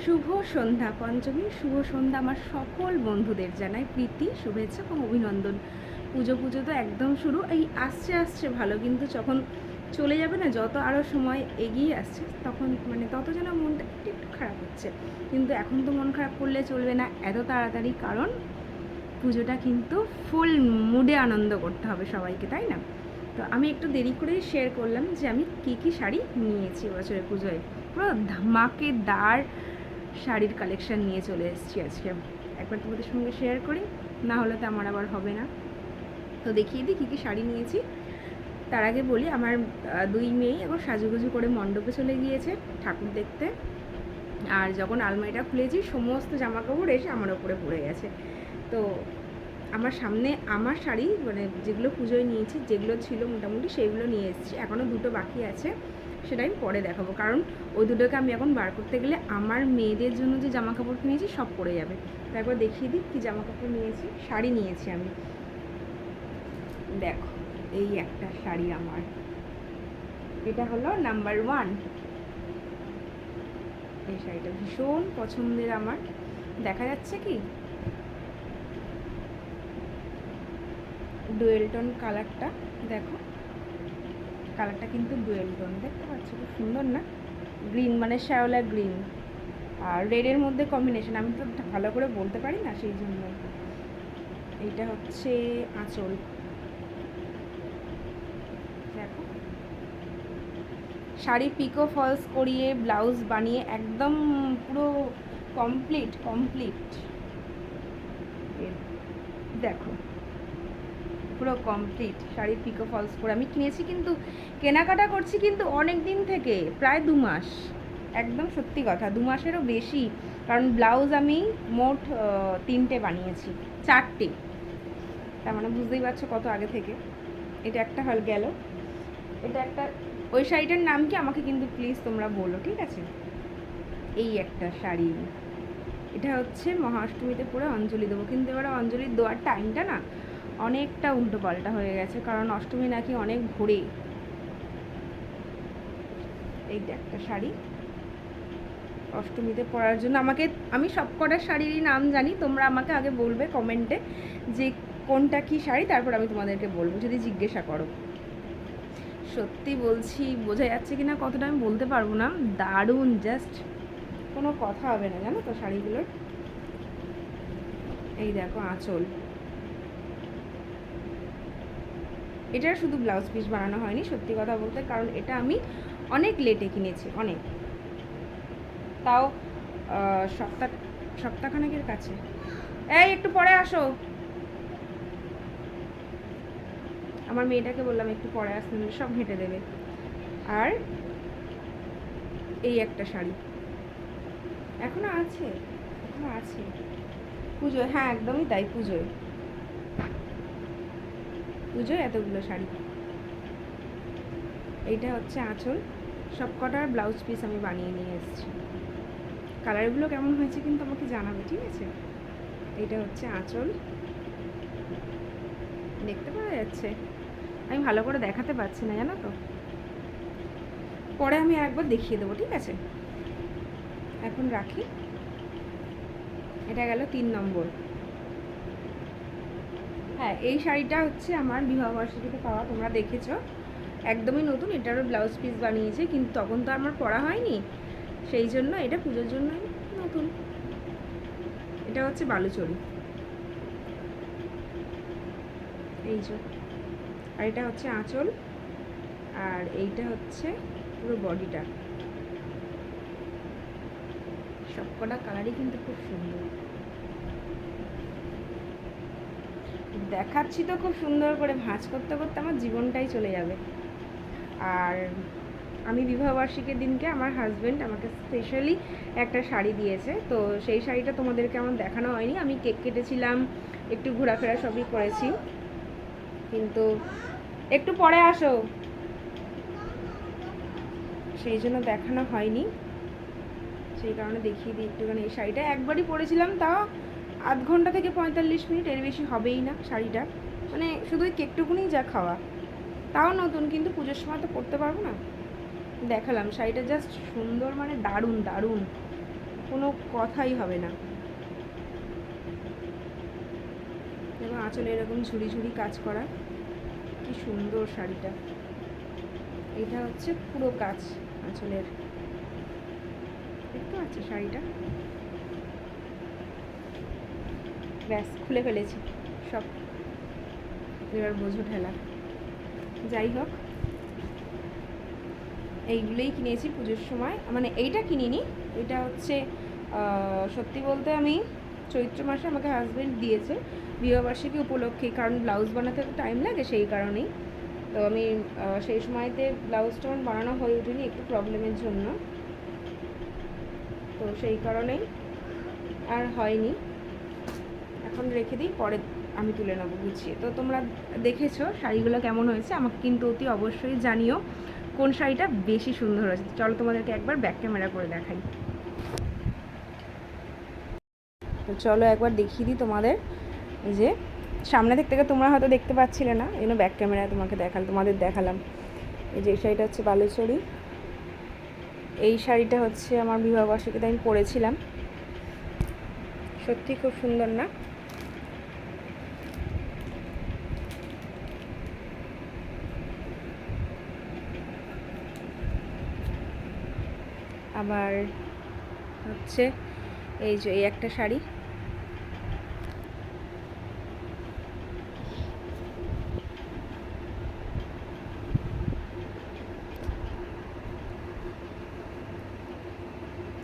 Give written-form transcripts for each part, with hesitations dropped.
শুভ সন্ধ্যা, পঞ্চমীর শুভ সন্ধ্যা আমার সকল বন্ধুদের জানাই প্রীতি, শুভেচ্ছা এবং অভিনন্দন। পুজো তো একদম শুরু, এই আসছে আসছে ভালো, কিন্তু যখন চলে যাবে না, যত আরও সময় এগিয়ে আসছে তখন তত যেন মনটা একটু একটু খারাপ হচ্ছে। কিন্তু এখন তো মন খারাপ করলে চলবে না এত তাড়াতাড়ি, কারণ পুজোটা কিন্তু ফুল মুডে আনন্দ করতে হবে সবাইকে, তাই না? তো আমি একটু দেরি করেই শেয়ার করলাম যে আমি কী শাড়ি নিয়েছি এবছরের পুজোয়। পুরো ধামাকেদার শাড়ির কালেকশান নিয়ে চলে এসেছি আজকে। একবার তোমাদের সঙ্গে শেয়ার করি, না হলে তো আমার আবার হবে না। তো দেখিয়ে দিই কী শাড়ি নিয়েছি। তার আগে বলি, আমার দুই মেয়েই এখন সাজুগুজু করে মণ্ডপে চলে গিয়েছে ঠাকুর দেখতে। আর যখন আলমারিটা খুলেছি, সমস্ত জামাকাপড় এসে আমার ওপরে পড়ে গেছে। তো আমার সামনে আমার শাড়ি যেগুলো পুজোয় নিয়েছি, যেগুলো ছিল মোটামুটি সেইগুলো নিয়ে এসেছি। এখনও দুটো বাকি আছে, সেটা আমি পরে দেখাবো, কারণ ওই দুটোকে আমি এখন বার করতে গেলে আমার মেয়েদের জন্য যে জামাকাপড় কিনেছি সব পড়ে যাবে। তারপর দেখিয়ে দিই কী জামাকাপড় নিয়েছি। শাড়ি নিয়েছি আমি, দেখো এই একটা শাড়ি আমার, এটা হলো নাম্বার 1। এই শাড়িটা ভীষণ পছন্দের আমার। দেখা যাচ্ছে কি, ডুয়েল টোন কালারটা, দেখো কালারটা কিন্তু ডুয়েল টোন, দেখতে পাচ্ছ খুব সুন্দর না? গ্রিন শ্যাওলা গ্রিন আর রেডের মধ্যে কম্বিনেশন, আমি তো ভালো করে বলতে পারি না, সেই জন্য। এইটা হচ্ছে আঁচল, দেখো শাড়ি পিকো ফলস করিয়ে ব্লাউজ বানিয়ে একদম পুরো কমপ্লিট। দেখো পুরো কমপ্লিট শাড়ি পিকো ফলস করে আমি কিনেছি, কিন্তু কেনাকাটা করছি কিন্তু অনেক দিন থেকে, প্রায় 2 মাস, একদম সত্যি কথা 2 মাসেরও বেশি। কারণ ব্লাউজ আমি মোট 3টে বানিয়েছি, 4টে, তার বুঝতেই পারছো কত আগে থেকে। এটা একটা হল গেল, এটা একটা। ওই শাড়িটার নাম কি আমাকে কিন্তু প্লিজ তোমরা বলো, ঠিক আছে? এই একটা শাড়ি, এটা হচ্ছে মহাষ্টমীতে পরে অঞ্জলি দেবো, কিন্তু এবার অঞ্জলি দেওয়ার টাইমটা না অনেকটা উল্টো পাল্টা হয়ে গেছে, কারণ অষ্টমী নাকি অনেক ভোরে। এইটা একটা শাড়ি অষ্টমীতে পরার জন্য আমি সব কটা শাড়িরই নাম জানি, তোমরা আমাকে আগে বলবে কমেন্টে যে কোনটা কি শাড়ি, তারপর আমি তোমাদেরকে বলবো যদি জিজ্ঞাসা করো। সত্যি বলছি, বোঝা যাচ্ছে কিনা কতটা আমি বলতে পারবো না, দারুণ, জাস্ট কোনো কথা হবে না, জানো তো শাড়িগুলোর। এই দেখো আঁচল, এটার শুধু ব্লাউজ পিস বানানো হয়নি সত্যি কথা বলতে, কারণ এটা আমি অনেক লেটে কিনেছি, অনেক, তাও সপ্তাহখানেকের কাছে। এই একটু পরে আসো, আমার মেয়েটাকে বললাম একটু পরে আসতে, সব হেঁটে দেবে। আর এই একটা শাড়ি এখনো আছে পুজোয়, হ্যাঁ একদমই তাই, পুজোয় এতগুলো শাড়ি। এইটা হচ্ছে আঁচল, সব কটার ব্লাউজ পিস আমি বানিয়ে নিয়ে এসেছি। কালারগুলো কেমন হয়েছে কিন্তু আমাকে জানাবে, ঠিক আছে? এইটা হচ্ছে আঁচল, দেখতে পাওয়া যাচ্ছে? আমি ভালো করে দেখাতে পারছি না, জানো তো, পরে আমি একবার দেখিয়ে দেবো, ঠিক আছে? এখন রাখি। এটা গেল 3 নম্বর। হ্যাঁ, এই শাড়িটা হচ্ছে আমার বিবাহবার্ষিকীতে পাওয়া, তোমরা দেখেছো, একদমই নতুন। এটারও ব্লাউজ পিস বানিয়েছে, কিন্তু তখন তো আমার পরা হয়নি, সেই জন্য এটা পুজোর জন্য নতুন। এটা হচ্ছে বালুচরি, এই যে। আর এটা হচ্ছে আঁচল, আর এইটা হচ্ছে পুরো বডিটা। সবকটা কালারই কিন্তু খুব সুন্দর দেখাচ্ছি, তো খুব সুন্দর করে ভাঁজ করতে করতে আমার জীবনটাই চলে যাবে। আর আমি বিবাহবার্ষিকীর দিনকে আমার হাজব্যান্ড আমাকে স্পেশালি একটা শাড়ি দিয়েছে, তো সেই শাড়িটা তোমাদেরকে আমার দেখানো হয়নি। আমি কেক কেটেছিলাম, একটু ঘোরাফেরা সবই করেছি, কিন্তু একটু পরে আসো, সেই জন্য দেখানো হয়নি, সেই কারণে দেখিয়ে দিই একটুখানি। এই শাড়িটা একবারই পরেছিলাম, তাও আধ ঘন্টা থেকে 45 মিনিট, এর বেশি হবেই না শাড়িটা, শুধু ওই কেকটুকুনি যা খাওয়া, তাও নতুন, কিন্তু পুজোর সময় তো পরতে পারবো না। দেখালাম শাড়িটা, জাস্ট সুন্দর, দারুণ। কোনো কথাই হবে না। এবং আঁচলে এরকম ঝুড়ি ঝুড়ি কাজ করা, কি সুন্দর শাড়িটা। এটা হচ্ছে পুরো কাজ আঁচলের, দেখতে পাচ্ছ শাড়িটা? ব্যাস খুলে ফেলেছি সব, এবার বোঝো ঠেলা। যাই হোক, এইগুলোই কিনেছি পুজোর সময়, মানে এইটা কিনিনি, এটা হচ্ছে সত্যি বলতে আমি চৈত্র মাসে আমাকে হাজব্যান্ড দিয়েছে বিবাহবার্ষিকী উপলক্ষে, কারণ ব্লাউজ বানাতে টাইম লাগে সেই কারণেই। তো আমি সেই সময়তে ব্লাউজটা আমার বানানো হয়ে ওঠেনি একটু প্রবলেমের জন্য, তো সেই কারণেই আর হয়নি। এখন রেখে দিই, পরে আমি তুলে নেবো গুছিয়ে। তো তোমরা দেখেছো শাড়িগুলো কেমন হয়েছে, আমাকে কিন্তু অতি অবশ্যই জানিও কোন শাড়িটা বেশি সুন্দর হয়েছে। চলো তোমাদেরকে একবার ব্যাক ক্যামেরা করে দেখাই। তো চলো একবার দেখিয়ে দিই তোমাদের, যে সামনে দিক থেকে তোমরা হয়তো দেখতে পাচ্ছিলে না, এই জন্য ব্যাক ক্যামেরায় তোমাদের দেখালাম। এই যে এই শাড়িটা হচ্ছে বালুচরী, এই শাড়িটা হচ্ছে আমার বিবাহবার্ষিকীতে আমি পরেছিলাম, সত্যি খুব সুন্দর না? আবার হচ্ছে এই যে এই একটা শাড়ি,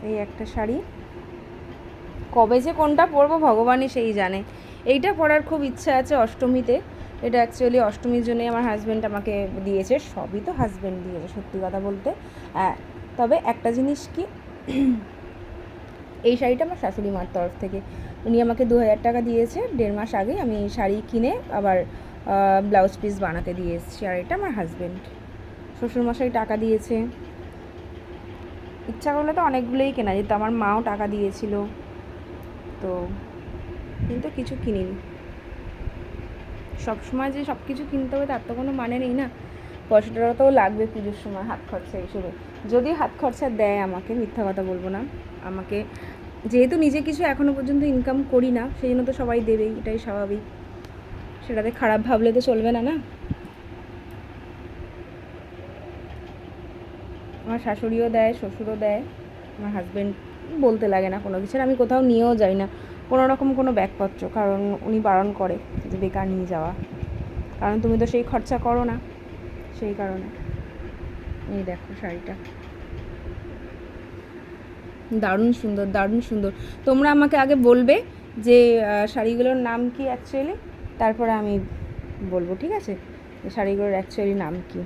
এই একটা শাড়ি, কবে যে কোনটা পরবো ভগবানই সেই জানে। এইটা পরার খুব ইচ্ছা আছে অষ্টমীতে, এটা অ্যাকচুয়ালি অষ্টমীর জন্যই আমার হাজব্যান্ড আমাকে দিয়েছে, সবই তো হাজব্যান্ড দিয়েছে সত্যি কথা বলতে। তবে একটা জিনিস কি, এই শাড়িটা আমার শাশুড়ি মার তরফ থেকে, উনি আমাকে 2000 টাকা দিয়েছে 1.5 মাস আগেই, আমি শাড়ি কিনে আবার ব্লাউজ পিস বানাতে দিয়ে এসেছি। আর এটা আমার হাজব্যান্ড শ্বশুরমশাই টাকা দিয়েছে, ইচ্ছা করলে তো অনেকগুলোই কেনা যেত, আমার মাও টাকা দিয়েছিল, তো কিন্তু কিছু কিনিনি। সবসময় যে সব কিছু কিনতে হবে তার তো কোনো মানে নেই না, পয়সাটা তো লাগবে পুজোর সময় হাত খরচা হিসেবে। যদি হাত খরচা দেয় আমাকে, মিথ্যা কথা বলবো না, আমাকে যেহেতু নিজে কিছু এখনও পর্যন্ত ইনকাম করি না, সেই জন্য তো সবাই দেবেই, এটাই স্বাভাবিক, সেটাতে খারাপ ভাবলে তো চলবে না। না, আমার শাশুড়িও দেয়, শ্বশুরও দেয়, আমার হাজব্যান্ড বলতে লাগে না কোনো কিছু, আমি কোথাও নিয়েও যাই না কোনো রকম কোনো ব্যাগপত্র, কারণ উনি বারণ করে যে বেকার নিয়ে যাওয়া, কারণ তুমি তো সেই খরচা করো না, সেই কারণে। এই দেখো শাড়িটা দারুণ সুন্দর, দারুণ সুন্দর। তোমরা আমাকে আগে বলবে যে শাড়িগুলোর নাম কি অ্যাকচুয়ালি, তারপরে আমি বলবো, ঠিক আছে, যে শাড়িগুলোর অ্যাকচুয়ালি নাম কি।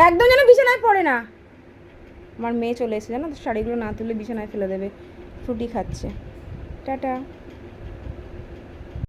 একদম যেন বিছানায় পড়ে না, আমার মেয়ে চলে এসেছে জানো তো, শাড়িগুলো না তুলে বিছানায় ফেলে দেবে, ফ্রুটি খাচ্ছে। টাটা।